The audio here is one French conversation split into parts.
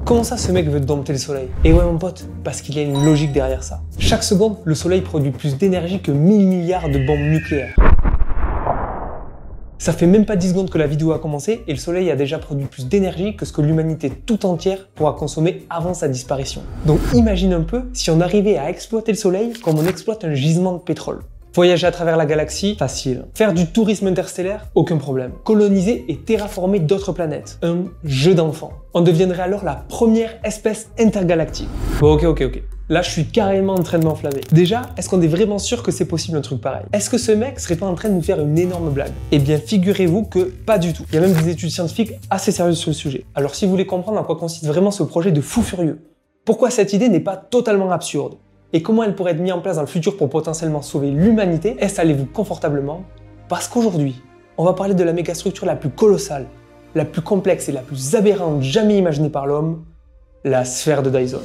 Comment ça ce mec veut dompter le soleil? Et ouais mon pote, parce qu'il y a une logique derrière ça. Chaque seconde, le soleil produit plus d'énergie que 1000 milliards de bombes nucléaires. Ça fait même pas 10 secondes que la vidéo a commencé et le soleil a déjà produit plus d'énergie que ce que l'humanité tout entière pourra consommer avant sa disparition. Donc imagine un peu si on arrivait à exploiter le soleil comme on exploite un gisement de pétrole. Voyager à travers la galaxie, facile. Faire du tourisme interstellaire, aucun problème. Coloniser et terraformer d'autres planètes, un jeu d'enfant. On deviendrait alors la première espèce intergalactique. Bon, ok. Là, je suis carrément en train de m'enflammer. Déjà, est-ce qu'on est vraiment sûr que c'est possible un truc pareil? Est-ce que ce mec serait pas en train de nous faire une énorme blague? Eh bien, figurez-vous que pas du tout. Il y a même des études scientifiques assez sérieuses sur le sujet. Alors, si vous voulez comprendre en quoi consiste vraiment ce projet de fou furieux, pourquoi cette idée n'est pas totalement absurde, et comment elle pourrait être mise en place dans le futur pour potentiellement sauver l'humanité, installez-vous confortablement, parce qu'aujourd'hui, on va parler de la mégastructure la plus colossale, la plus complexe et la plus aberrante jamais imaginée par l'homme, la sphère de Dyson.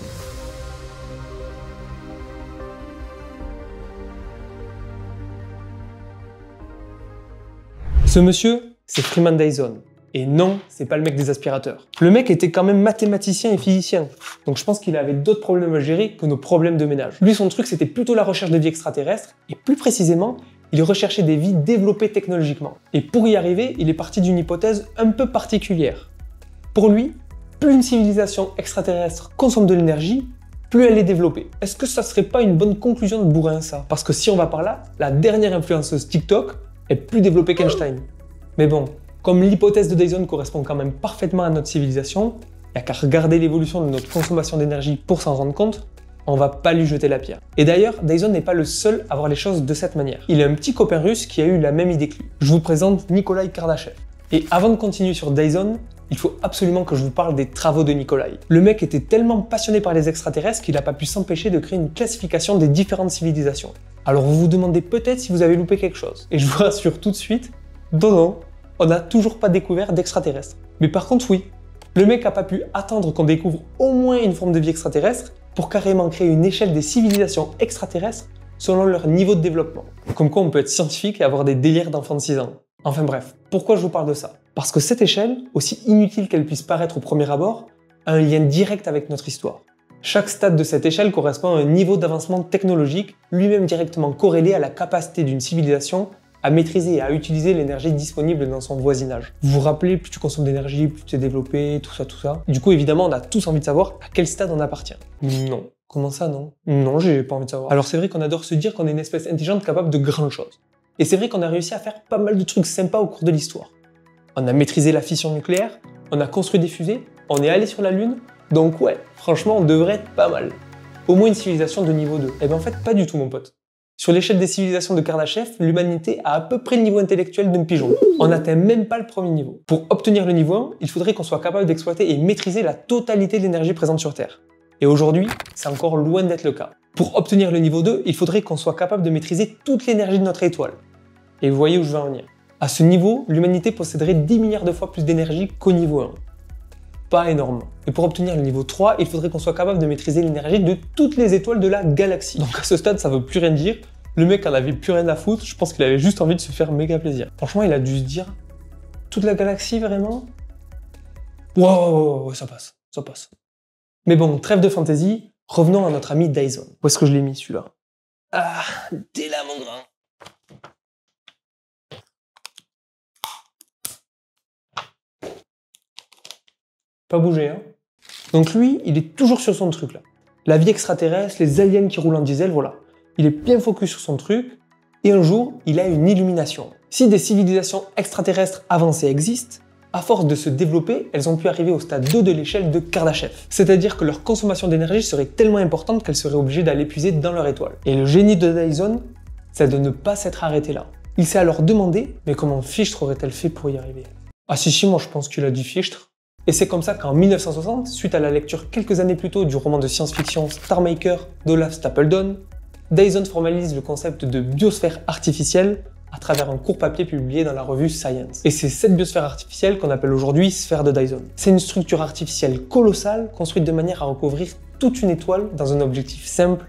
Ce monsieur, c'est Freeman Dyson. Et non, c'est pas le mec des aspirateurs. Le mec était quand même mathématicien et physicien. Donc je pense qu'il avait d'autres problèmes à gérer que nos problèmes de ménage. Lui, son truc, c'était plutôt la recherche de vie extraterrestre. Et plus précisément, il recherchait des vies développées technologiquement. Et pour y arriver, il est parti d'une hypothèse un peu particulière. Pour lui, plus une civilisation extraterrestre consomme de l'énergie, plus elle est développée. Est-ce que ça serait pas une bonne conclusion de bourrin, ça? Parce que si on va par là, la dernière influenceuse TikTok est plus développée qu'Einstein. Mais bon, comme l'hypothèse de Dyson correspond quand même parfaitement à notre civilisation, il n'y a qu'à regarder l'évolution de notre consommation d'énergie pour s'en rendre compte, on va pas lui jeter la pierre. Et d'ailleurs, Dyson n'est pas le seul à voir les choses de cette manière. Il a un petit copain russe qui a eu la même idée que lui. Je vous présente Nikolai Kardashev. Et avant de continuer sur Dyson, il faut absolument que je vous parle des travaux de Nikolai. Le mec était tellement passionné par les extraterrestres qu'il n'a pas pu s'empêcher de créer une classification des différentes civilisations. Alors vous vous demandez peut-être si vous avez loupé quelque chose. Et je vous rassure tout de suite, non, on n'a toujours pas découvert d'extraterrestres. Mais par contre, oui, le mec n'a pas pu attendre qu'on découvre au moins une forme de vie extraterrestre pour carrément créer une échelle des civilisations extraterrestres selon leur niveau de développement. Comme quoi on peut être scientifique et avoir des délires d'enfant de 6 ans. Enfin bref, pourquoi je vous parle de ça? Parce que cette échelle, aussi inutile qu'elle puisse paraître au premier abord, a un lien direct avec notre histoire. Chaque stade de cette échelle correspond à un niveau d'avancement technologique, lui-même directement corrélé à la capacité d'une civilisation à maîtriser et à utiliser l'énergie disponible dans son voisinage. Vous vous rappelez, plus tu consommes d'énergie, plus tu es développé, tout ça. Du coup, évidemment, on a tous envie de savoir à quel stade on appartient. Non. Comment ça, non? Non, j'ai pas envie de savoir. Alors c'est vrai qu'on adore se dire qu'on est une espèce intelligente capable de grandes choses. Et c'est vrai qu'on a réussi à faire pas mal de trucs sympas au cours de l'histoire. On a maîtrisé la fission nucléaire, on a construit des fusées, on est allé sur la Lune, donc ouais, franchement, on devrait être pas mal. Au moins une civilisation de niveau 2. Eh ben en fait, pas du tout, mon pote. Sur l'échelle des civilisations de Kardashev, l'humanité a à peu près le niveau intellectuel d'un pigeon. On n'atteint même pas le premier niveau. Pour obtenir le niveau 1, il faudrait qu'on soit capable d'exploiter et maîtriser la totalité de l'énergie présente sur Terre. Et aujourd'hui, c'est encore loin d'être le cas. Pour obtenir le niveau 2, il faudrait qu'on soit capable de maîtriser toute l'énergie de notre étoile. Et vous voyez où je veux en venir. À ce niveau, l'humanité posséderait 10 milliards de fois plus d'énergie qu'au niveau 1. Pas énorme. Et pour obtenir le niveau 3, il faudrait qu'on soit capable de maîtriser l'énergie de toutes les étoiles de la galaxie. Donc à ce stade, ça veut plus rien dire. Le mec en avait plus rien à foutre, je pense qu'il avait juste envie de se faire méga plaisir. Franchement, il a dû se dire, toute la galaxie vraiment? Wow, ça passe. Mais bon, trêve de fantaisie, revenons à notre ami Dyson. Où est-ce que je l'ai mis celui-là? Ah, t'es là mon grand. Pas bouger, hein. Donc lui, il est toujours sur son truc là. La vie extraterrestre, les aliens qui roulent en diesel, voilà. Il est bien focus sur son truc, et un jour, il a une illumination. Si des civilisations extraterrestres avancées existent, à force de se développer, elles ont pu arriver au stade 2 de l'échelle de Kardashev. C'est-à-dire que leur consommation d'énergie serait tellement importante qu'elles seraient obligées d'aller puiser dans leur étoile. Et le génie de Dyson, c'est de ne pas s'être arrêté là. Il s'est alors demandé, mais comment Fichtre aurait-elle fait pour y arriver? Ah si, moi je pense qu'il a dit Fichtre. Et c'est comme ça qu'en 1960, suite à la lecture quelques années plus tôt du roman de science-fiction Star Maker d'Olaf Stapledon, Dyson formalise le concept de biosphère artificielle à travers un court papier publié dans la revue Science. Et c'est cette biosphère artificielle qu'on appelle aujourd'hui sphère de Dyson. C'est une structure artificielle colossale construite de manière à recouvrir toute une étoile dans un objectif simple,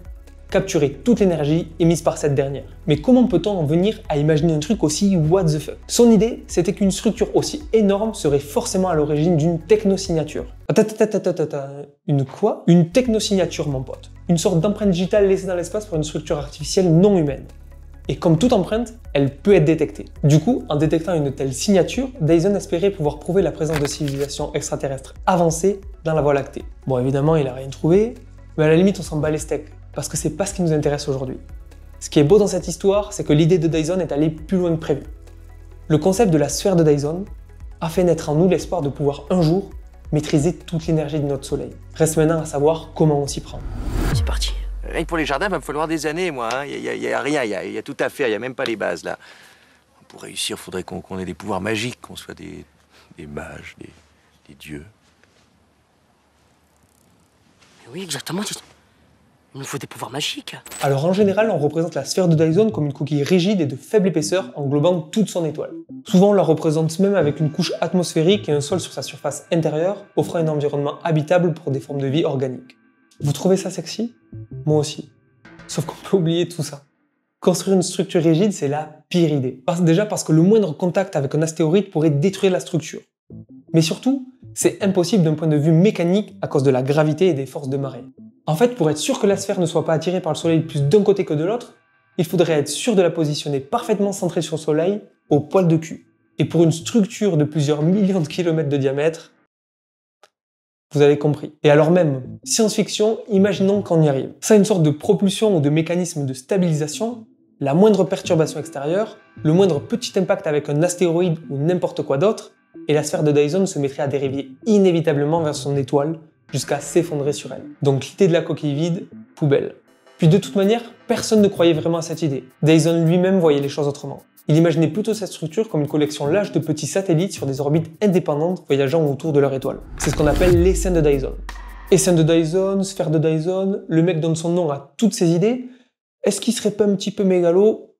capturer toute l'énergie émise par cette dernière. Mais comment peut-on en venir à imaginer un truc aussi what the fuck? Son idée, c'était qu'une structure aussi énorme serait forcément à l'origine d'une technosignature. Une quoi? Une technosignature, mon pote. Une sorte d'empreinte digitale laissée dans l'espace par une structure artificielle non humaine. Et comme toute empreinte, elle peut être détectée. Du coup, en détectant une telle signature, Dyson espérait pouvoir prouver la présence de civilisations extraterrestres avancées dans la Voie lactée. Bon, évidemment, il n'a rien trouvé, mais à la limite, on s'en bat les steaks, parce que c'est pas ce qui nous intéresse aujourd'hui. Ce qui est beau dans cette histoire, c'est que l'idée de Dyson est allée plus loin que prévu. Le concept de la sphère de Dyson a fait naître en nous l'espoir de pouvoir un jour maîtriser toute l'énergie de notre soleil. Reste maintenant à savoir comment on s'y prend. C'est parti. Rien que pour les jardins, il va me falloir des années, moi. Il n'y a rien, il y a tout à faire, il n'y a même pas les bases, là. Pour réussir, il faudrait qu'on ait des pouvoirs magiques, qu'on soit des mages, des dieux. Mais oui, exactement. Il nous faut des pouvoirs magiques. Alors en général, on représente la sphère de Dyson comme une coquille rigide et de faible épaisseur englobant toute son étoile. Souvent, on la représente même avec une couche atmosphérique et un sol sur sa surface intérieure, offrant un environnement habitable pour des formes de vie organiques. Vous trouvez ça sexy? Moi aussi. Sauf qu'on peut oublier tout ça. Construire une structure rigide, c'est la pire idée. Déjà parce que le moindre contact avec un astéroïde pourrait détruire la structure. Mais surtout, c'est impossible d'un point de vue mécanique à cause de la gravité et des forces de marée. En fait, pour être sûr que la sphère ne soit pas attirée par le Soleil plus d'un côté que de l'autre, il faudrait être sûr de la positionner parfaitement centrée sur le Soleil, au poil de cul. Et pour une structure de plusieurs millions de kilomètres de diamètre, vous avez compris. Et alors même, science-fiction, imaginons qu'on y arrive. Ça, une sorte de propulsion ou de mécanisme de stabilisation, la moindre perturbation extérieure, le moindre petit impact avec un astéroïde ou n'importe quoi d'autre, et la sphère de Dyson se mettrait à dériver inévitablement vers son étoile, jusqu'à s'effondrer sur elle. Donc l'idée de la coquille vide, poubelle. Puis de toute manière, personne ne croyait vraiment à cette idée. Dyson lui-même voyait les choses autrement. Il imaginait plutôt cette structure comme une collection lâche de petits satellites sur des orbites indépendantes voyageant autour de leur étoile. C'est ce qu'on appelle l'essaim de Dyson. Essaim de Dyson, sphère de Dyson, le mec donne son nom à toutes ces idées. Est-ce qu'il serait pas un petit peu mégalo?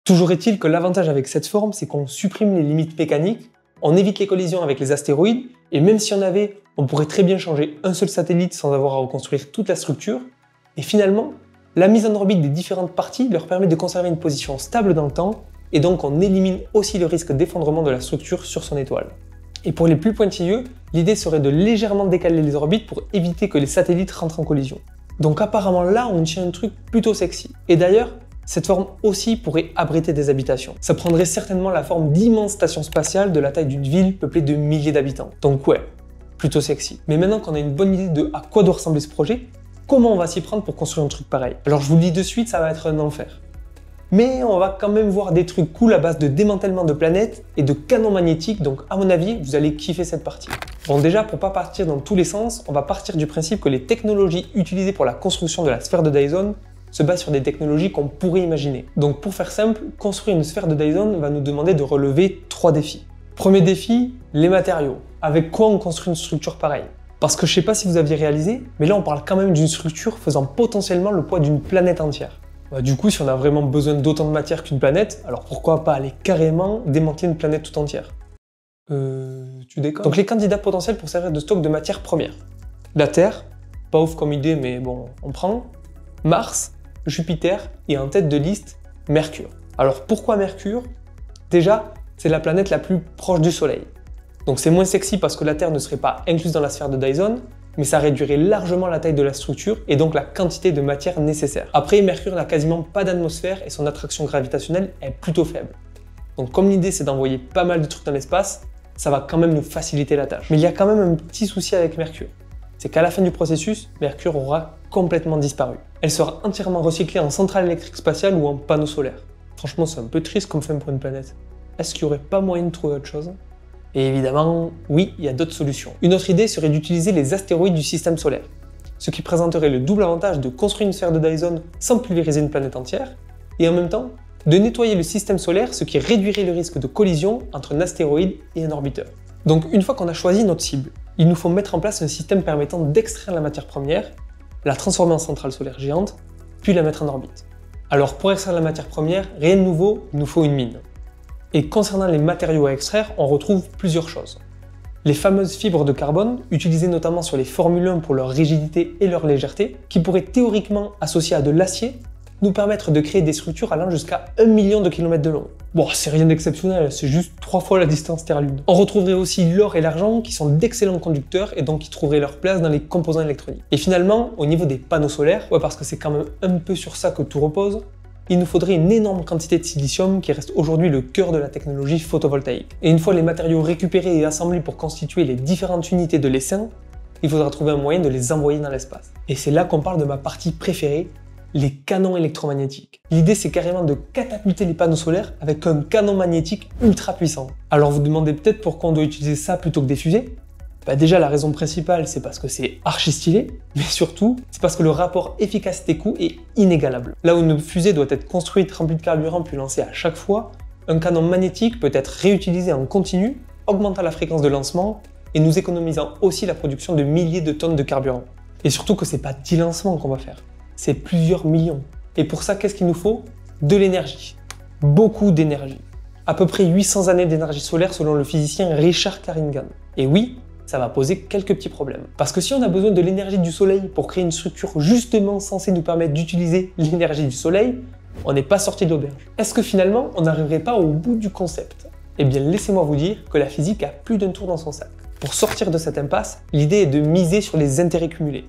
Toujours est-il que l'avantage avec cette forme, c'est qu'on supprime les limites mécaniques, on évite les collisions avec les astéroïdes, et même si on avait, on pourrait très bien changer un seul satellite sans avoir à reconstruire toute la structure. Et finalement, la mise en orbite des différentes parties leur permet de conserver une position stable dans le temps, et donc on élimine aussi le risque d'effondrement de la structure sur son étoile. Et pour les plus pointilleux, l'idée serait de légèrement décaler les orbites pour éviter que les satellites rentrent en collision. Donc apparemment là, on tient un truc plutôt sexy. Et d'ailleurs, cette forme aussi pourrait abriter des habitations. Ça prendrait certainement la forme d'immenses stations spatiales de la taille d'une ville peuplée de milliers d'habitants. Donc ouais, plutôt sexy. Mais maintenant qu'on a une bonne idée de à quoi doit ressembler ce projet, comment on va s'y prendre pour construire un truc pareil? Alors je vous le dis de suite, ça va être un enfer. Mais on va quand même voir des trucs cool à base de démantèlement de planètes et de canons magnétiques, donc à mon avis, vous allez kiffer cette partie. Bon déjà, pour pas partir dans tous les sens, on va partir du principe que les technologies utilisées pour la construction de la sphère de Dyson se basent sur des technologies qu'on pourrait imaginer. Donc pour faire simple, construire une sphère de Dyson va nous demander de relever 3 défis. Premier défi, les matériaux. Avec quoi on construit une structure pareille? Parce que je sais pas si vous aviez réalisé, mais là on parle quand même d'une structure faisant potentiellement le poids d'une planète entière. Du coup, si on a vraiment besoin d'autant de matière qu'une planète, alors pourquoi pas aller carrément démanteler une planète tout entière? Tu déconnes? Donc les candidats potentiels pour servir de stock de matière première. La Terre, pas ouf comme idée, mais bon, on prend. Mars, Jupiter et en tête de liste, Mercure. Alors pourquoi Mercure? Déjà, c'est la planète la plus proche du Soleil. Donc c'est moins sexy parce que la Terre ne serait pas incluse dans la sphère de Dyson, mais ça réduirait largement la taille de la structure et donc la quantité de matière nécessaire. Après, Mercure n'a quasiment pas d'atmosphère et son attraction gravitationnelle est plutôt faible. Donc comme l'idée c'est d'envoyer pas mal de trucs dans l'espace, ça va quand même nous faciliter la tâche. Mais il y a quand même un petit souci avec Mercure. C'est qu'à la fin du processus, Mercure aura complètement disparu. Elle sera entièrement recyclée en centrale électrique spatiale ou en panneau solaire. Franchement, c'est un peu triste comme fin pour une planète. Est-ce qu'il n'y aurait pas moyen de trouver autre chose? Et évidemment, oui, il y a d'autres solutions. Une autre idée serait d'utiliser les astéroïdes du système solaire, ce qui présenterait le double avantage de construire une sphère de Dyson sans pulvériser une planète entière, et en même temps, de nettoyer le système solaire, ce qui réduirait le risque de collision entre un astéroïde et un orbiteur. Donc une fois qu'on a choisi notre cible, il nous faut mettre en place un système permettant d'extraire la matière première, la transformer en centrale solaire géante, puis la mettre en orbite. Alors pour extraire la matière première, rien de nouveau, il nous faut une mine. Et concernant les matériaux à extraire, on retrouve plusieurs choses. Les fameuses fibres de carbone, utilisées notamment sur les Formule 1 pour leur rigidité et leur légèreté, qui pourraient théoriquement, associées à de l'acier, nous permettre de créer des structures allant jusqu'à 1 million de kilomètres de long. Bon, c'est rien d'exceptionnel, c'est juste 3 fois la distance Terre-Lune. On retrouverait aussi l'or et l'argent qui sont d'excellents conducteurs et donc qui trouveraient leur place dans les composants électroniques. Et finalement, au niveau des panneaux solaires, parce que c'est quand même un peu sur ça que tout repose, il nous faudrait une énorme quantité de silicium qui reste aujourd'hui le cœur de la technologie photovoltaïque. Et une fois les matériaux récupérés et assemblés pour constituer les différentes unités de l'essaim, il faudra trouver un moyen de les envoyer dans l'espace. Et c'est là qu'on parle de ma partie préférée, les canons électromagnétiques. L'idée c'est carrément de catapulter les panneaux solaires avec un canon magnétique ultra puissant. Alors vous demandez peut-être pourquoi on doit utiliser ça plutôt que des fusées? Déjà la raison principale c'est parce que c'est archi stylé, mais surtout c'est parce que le rapport efficacité-coût est inégalable. Là où une fusée doit être construite, remplie de carburant puis lancée à chaque fois, un canon magnétique peut être réutilisé en continu, augmentant la fréquence de lancement et nous économisant aussi la production de milliers de tonnes de carburant. Et surtout que c'est pas 10 lancements qu'on va faire. C'est plusieurs millions. Et pour ça, qu'est-ce qu'il nous faut? De l'énergie. Beaucoup d'énergie. À peu près 800 années d'énergie solaire selon le physicien Richard Carrington. Et oui, ça va poser quelques petits problèmes. Parce que si on a besoin de l'énergie du soleil pour créer une structure justement censée nous permettre d'utiliser l'énergie du soleil, on n'est pas sorti de l'auberge. Est-ce que finalement, on n'arriverait pas au bout du concept? Eh bien, laissez-moi vous dire que la physique a plus d'un tour dans son sac. Pour sortir de cette impasse, l'idée est de miser sur les intérêts cumulés.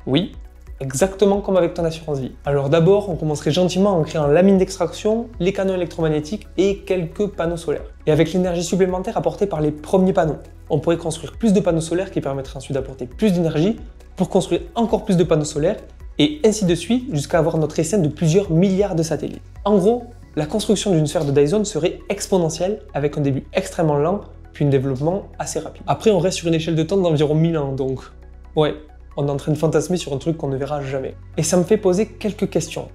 Oui, exactement comme avec ton assurance vie. Alors d'abord, on commencerait gentiment en créant la mine d'extraction, les canaux électromagnétiques et quelques panneaux solaires. Et avec l'énergie supplémentaire apportée par les premiers panneaux, on pourrait construire plus de panneaux solaires qui permettraient ensuite d'apporter plus d'énergie pour construire encore plus de panneaux solaires et ainsi de suite jusqu'à avoir notre essaim de plusieurs milliards de satellites. En gros, la construction d'une sphère de Dyson serait exponentielle avec un début extrêmement lent puis un développement assez rapide. Après, on reste sur une échelle de temps d'environ 1000 ans, donc ouais, on est en train de fantasmer sur un truc qu'on ne verra jamais. Et ça me fait poser quelques questions.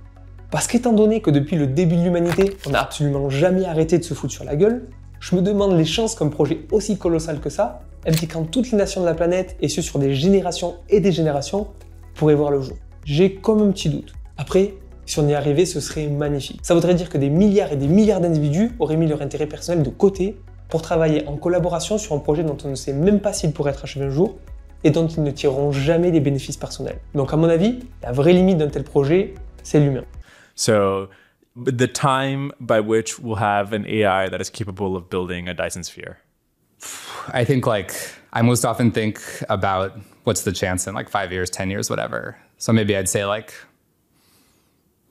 Parce qu'étant donné que depuis le début de l'humanité, on n'a absolument jamais arrêté de se foutre sur la gueule, je me demande les chances qu'un projet aussi colossal que ça, impliquant toutes les nations de la planète et ce sur des générations et des générations, pourrait voir le jour. J'ai comme un petit doute. Après, si on y arrivait, ce serait magnifique. Ça voudrait dire que des milliards et des milliards d'individus auraient mis leur intérêt personnel de côté pour travailler en collaboration sur un projet dont on ne sait même pas s'il pourrait être achevé un jour et dont ils ne tireront jamais des bénéfices personnels. Donc à mon avis, la vraie limite d'un tel projet, c'est l'humain. So the time by which we'll have an AI that is capable of building a Dyson sphere? I think I most often think about what's the chance in 5 years, 10 years, whatever. So maybe I'd say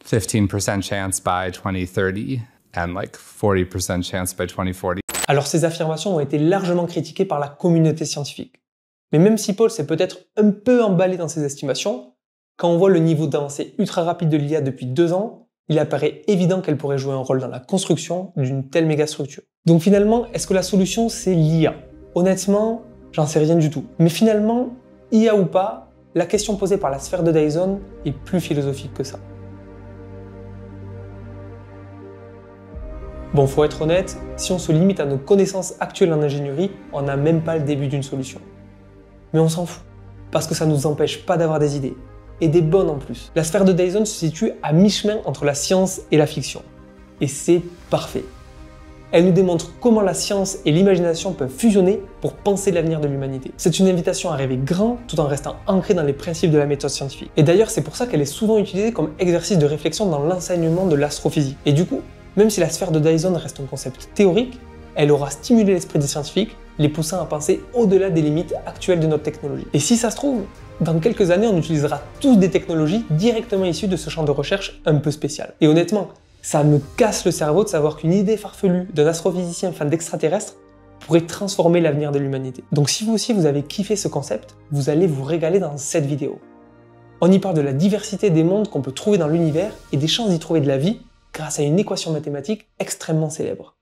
15% chance by 2030 and 40% chance by 2040. Alors ces affirmations ont été largement critiquées par la communauté scientifique. Mais même si Paul s'est peut-être un peu emballé dans ses estimations, quand on voit le niveau d'avancée ultra rapide de l'IA depuis 2 ans, il apparaît évident qu'elle pourrait jouer un rôle dans la construction d'une telle mégastructure. Donc finalement, est-ce que la solution c'est l'IA? Honnêtement, j'en sais rien du tout. Mais finalement, IA ou pas, la question posée par la sphère de Dyson est plus philosophique que ça. Bon, faut être honnête, si on se limite à nos connaissances actuelles en ingénierie, on n'a même pas le début d'une solution. Mais on s'en fout, parce que ça ne nous empêche pas d'avoir des idées, et des bonnes en plus. La sphère de Dyson se situe à mi-chemin entre la science et la fiction, et c'est parfait. Elle nous démontre comment la science et l'imagination peuvent fusionner pour penser l'avenir de l'humanité. C'est une invitation à rêver grand tout en restant ancré dans les principes de la méthode scientifique. Et d'ailleurs, c'est pour ça qu'elle est souvent utilisée comme exercice de réflexion dans l'enseignement de l'astrophysique. Et du coup, même si la sphère de Dyson reste un concept théorique, elle aura stimulé l'esprit des scientifiques, les poussant à penser au-delà des limites actuelles de notre technologie. Et si ça se trouve, dans quelques années, on utilisera tous des technologies directement issues de ce champ de recherche un peu spécial. Et honnêtement, ça me casse le cerveau de savoir qu'une idée farfelue d'un astrophysicien fan d'extraterrestres pourrait transformer l'avenir de l'humanité. Donc si vous aussi vous avez kiffé ce concept, vous allez vous régaler dans cette vidéo. On y parle de la diversité des mondes qu'on peut trouver dans l'univers et des chances d'y trouver de la vie grâce à une équation mathématique extrêmement célèbre.